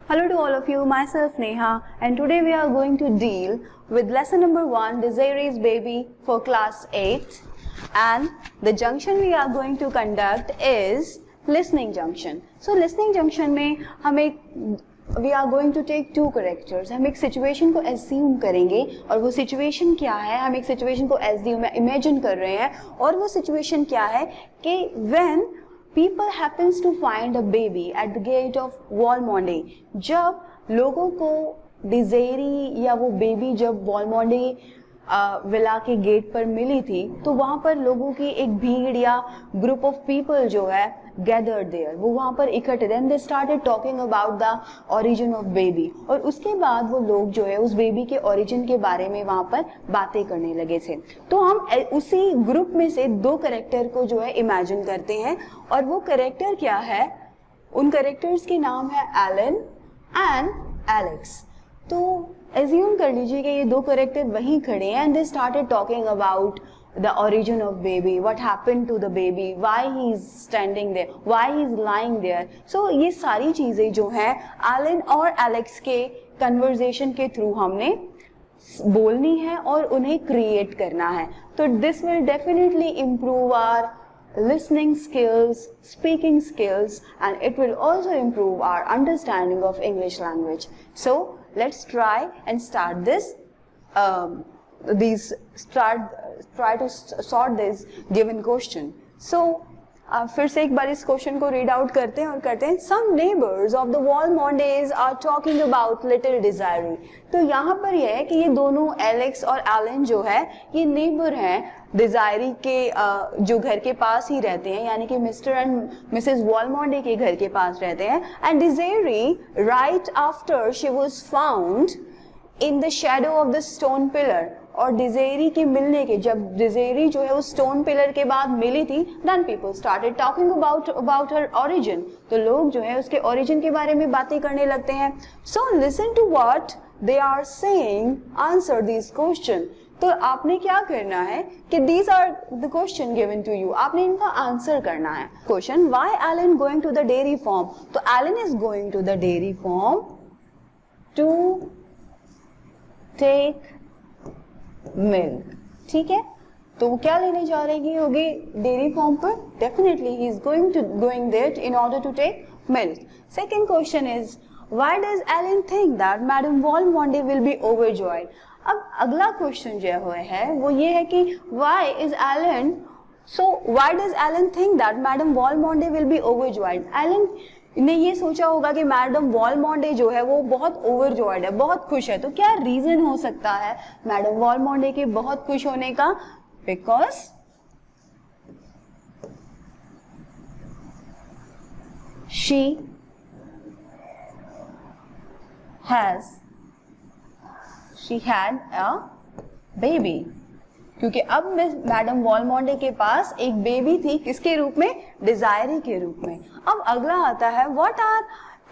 Hello to all of you, myself Neha, and today we are going to deal with lesson number 1, Desiree's Baby for class 8, and the junction we are going to conduct is listening junction. So listening junction में we are going to take two characters. हम एक situation को assume करेंगे और वो situation क्या है, हम एक situation को assume imagine कर रहे हैं और वो situation क्या है कि when people happens to find a baby at the gate of Walmonde, जब लोगों को डिजेरी या वो बेबी जब वॉलमोंडे विला के गेट पर मिली थी तो वहाँ पर लोगों की एक भीड़ या ग्रुप ऑफ पीपल जो है गैदर्ड देयर, वो वहाँ पर इकट्ठे, then they started talking about the origin of baby, और उसके बाद वो लोग जो है उस बेबी के ओरिजिन के बारे में वहाँ पर बातें करने लगे थे। तो हम उसी ग्रुप में से दो कैरेक्टर को जो है इमेजिन करते हैं, और वो कैरेक्टर क्या है, उन कैरेक्टर्स के नाम है एलन एंड एलेक्स। तो एज्यूम कर लीजिए कि ये दो कैरेक्टर वहीं खड़े हैं and they started talking about the origin of baby, what happened to the baby, why he is standing there, why he is lying there. So ये सारी चीजें जो हैं एलन और एलेक्स के कन्वर्सेशन के थ्रू हमने बोलनी है और उन्हें क्रिएट करना है। तो this will definitely improve our listening skills, speaking skills, and it will also improve our understanding of English language. So let's try and start this try to sort this given question. So फिर से एक बार इस question को read out करते हैं और कहते हैं some neighbors of the Walmondes are talking about little Desiree. तो यहाँ पर यह है कि ये दोनों एलेक्स और एलन जो है ये नेबर हैं डिजायरी के जो घर के पास ही रहते हैं, यानी कि मिस्टर एंड मिसेस वॉलमोंडे के घर के पास रहते हैं। And Desiree right after she was found in the shadow of the stone pillar, और डिजेरी के मिलने के, जब डिजेरी जो है उस स्टोन पिलर के बाद मिली थी, then people started talking about her origin, तो लोग जो है उसके ओरिजिन के बारे में बातें करने लगते हैं। So listen to what they are saying, answer this question. तो आपने क्या करना है कि these are the question given to you, आपने इनका आंसर करना है। Question, why Alan going to the dairy farm? तो Alan is going to the dairy farm to take milk. ठीक है, तो वो क्या लेने जा रही होगी डेयरी फार्म पर? Definitely he is going there in order to take milk. Second question is, why does Alan think that madam Valmonde will be overjoyed? अब अगला क्वेश्चन जो है वो ये है कि why does Alan think that madam Valmonde will be overjoyed? Alan ने ये सोचा होगा कि मैडम वॉलमोंडे जो है वो बहुत ओवरजॉयड है, बहुत खुश है। तो क्या रीजन हो सकता है मैडम वॉलमोंडे के बहुत खुश होने का? Because she had a baby, क्योंकि अब मैडम वॉलमोंडे के पास एक बेबी थी, किसके रूप में? डिजायरी के रूप में। अब अगला आता है, what are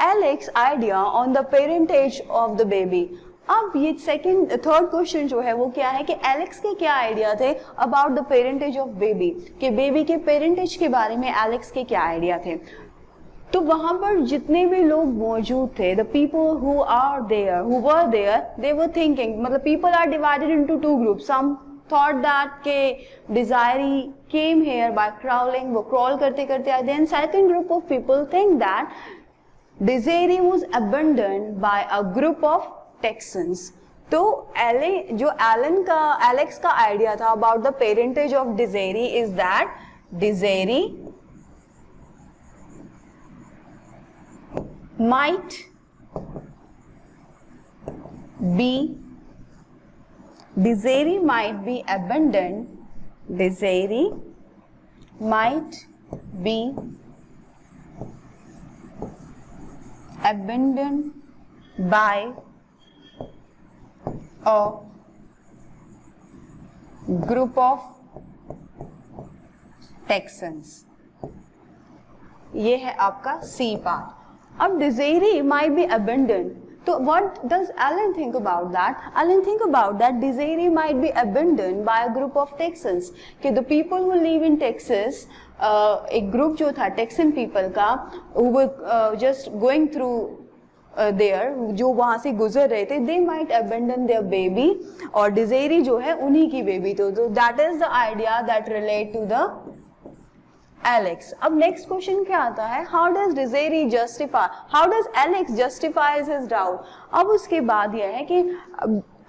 Alex's idea on the parentage of the baby? अब ये थर्ड क्वेश्चन जो है वो क्या है कि एलेक्स के क्या आइडिया थे about the parentage of baby, कि बेबी के पेरेंटेज के बारे में एलेक्स के क्या आइडिया थे। तो वहां पर जितने भी लोग मौजूद थे, the people who were there, they were thinking, मतलब people are divided into two groups. Some thought that के Desiree came here by crawling, वो crawl करते करते आए। Then second group of people think that Desiree was abandoned by a group of Texans. तो जो Alex का idea था about the parentage of Desiree is that Desiree might be abandoned. Desiree might be abandoned by a group of Texans. ये है आपका C part. अब Desiree might be abandoned, तो what does Alan think about that? Alan think about that Desiree might be abandoned by a group of Texans, कि the people who live in Texas, एक group जो था Texan people का, who were just going through there, जो वहाँ से गुजर रहे थे, they might abandon their baby, और डिज़ायरी जो है उन्हीं की बेबी तो that is the idea that relate to the Alex. अब नेक्स्ट क्वेश्चन क्या आता है, how does Desiree justify, how does Alex justifies his doubt. अब उसके बाद यह है कि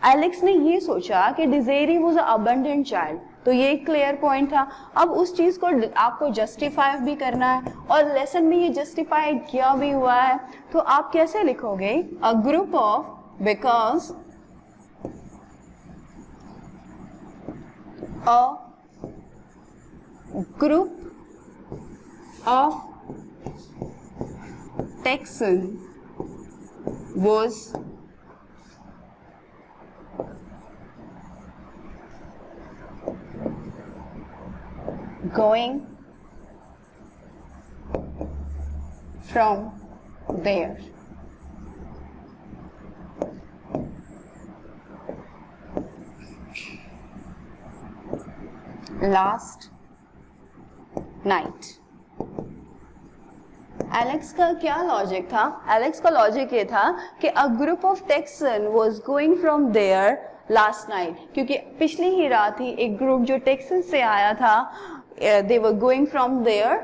एलेक्स ने ये सोचा कि डिज़ायरी वाज अ अबंडेंट चाइल्ड, तो ये एक क्लियर पॉइंट था। अब उस चीज को आपको जस्टिफाई भी करना है, और लेसन में ये जस्टिफाई किया भी हुआ है, तो आप कैसे लिखोगे, अ group of, because a group of Texan was going from there. Last night. Alex का क्या लॉजिक था, एलेक्स का लॉजिक ये था कि a group of Texans was going from there last night, क्योंकि पिछली ही रात ही एक ग्रुप जो टेक्सन से आया था, they were going from there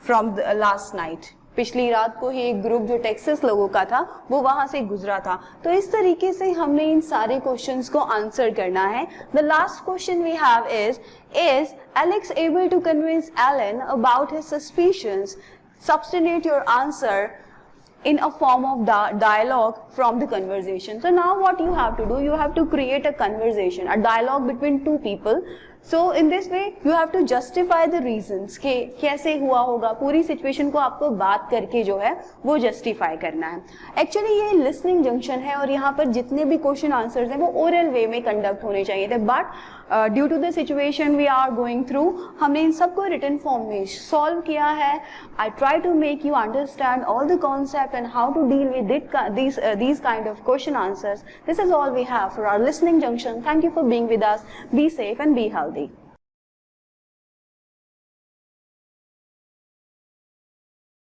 from last night, पिछली रात को ही एक ग्रुप जो टेक्सास लोगों का था वो वहां से गुजरा था। तो इस तरीके से हमने इन सारे क्वेश्चंस को आंसर करना है। The last question we have is Alex able to convince Alan about his suspicions? Substantiate your answer in a form of dialogue from the conversation. So now what you have to do, you have to create a conversation, a dialogue between two people. So in this way you have to justify the reasons कि कैसे हुआ होगा, पूरी situation को आपको बात करके जो है वो जस्टिफाई करना है। एक्चुअली ये लिसनिंग जंक्शन है और यहाँ पर जितने भी क्वेश्चन आंसर्स हैं वो ओरल वे में कंडक्ट होने चाहिए थे, but due to the situation we are going through हमने इन सबको रिटन फॉर्म में सॉल्व किया है। I try to make you understand all the concept and how to deal with these kind of question answers. This is all we have for our listening junction. Thank you for being with us. Be safe and be healthy.